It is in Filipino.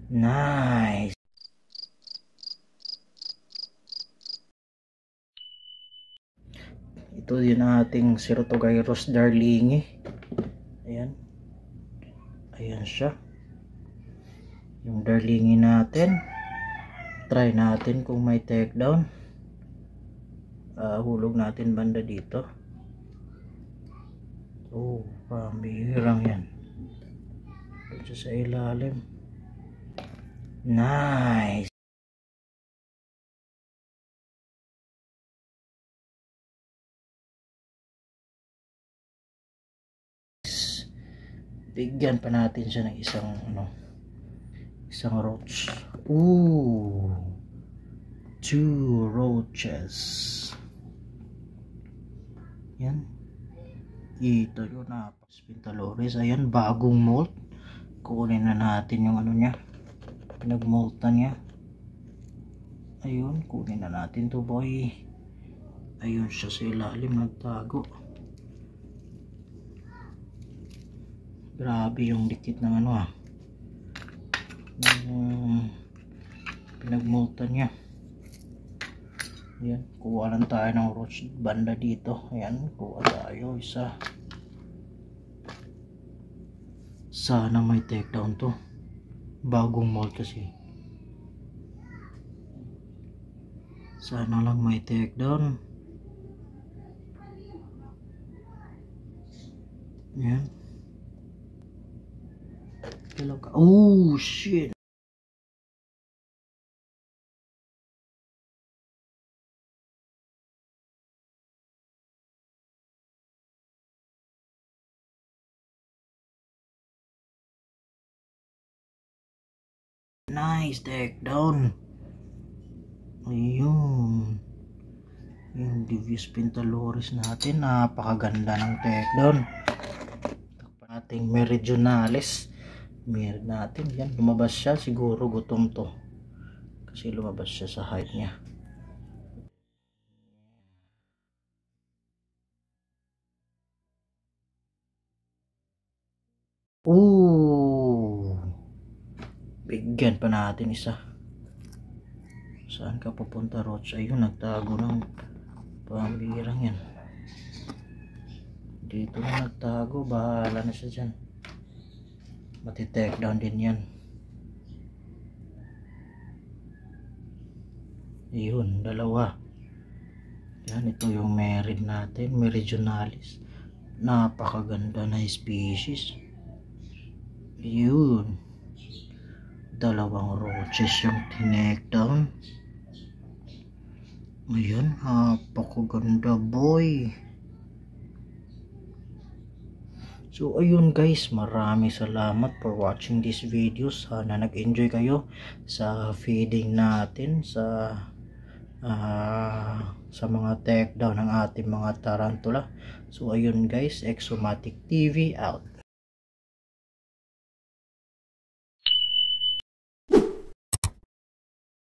Nice. Ito din ating Ceratogyros darlingi. Ayan. Ayan siya. Yung darlingi natin. Try natin kung may takedown. Hulog natin banda dito. Oh, pambihirang yan. Dito sa ilalim. Nice. Bigyan pa natin siya ng isang roach. Ooh, 2 roaches. Yan. Ito yun na Spintaloris. Ayan, bagong molt. Kunin na natin yung niya. Pinagmoltan niya. Ayun, kunin na natin to boy. Ayun siya sa ilalim, nagtago. Grabe yung dikit ng pinagmultan niya. Ayan, kuha lang tayo ng roach banda dito. Ayan, kuha tayo isa. Sana may takedown to. Bagong molt kasi. Sana lang may takedown. Ayan. Oh shit. Nice takedown. Ayun. Yung Divius Spintaloris natin, napakaganda ng takedown. Takpan natin Meridionalis. Meron natin yan, lumabas siya, siguro gutom to kasi lumabas siya sa height niya. Ooh, bigyan pa natin isa. Saan ka pupunta roach? Ayun, nagtago ng pambirang yan. Dito na nagtago, bahala na siya dyan. Mati-take down din yan. Ayun, dalawa. Yan, ito yung merid natin, Meridionalis. Napakaganda na species. Ayun, dalawang roaches yung tinake down. Ayun, napakaganda boy. So ayun guys, maraming salamat for watching this video. Sana nag-enjoy kayo sa feeding natin sa mga takedown ng ating mga tarantula. So ayun guys, Exomatic TV out.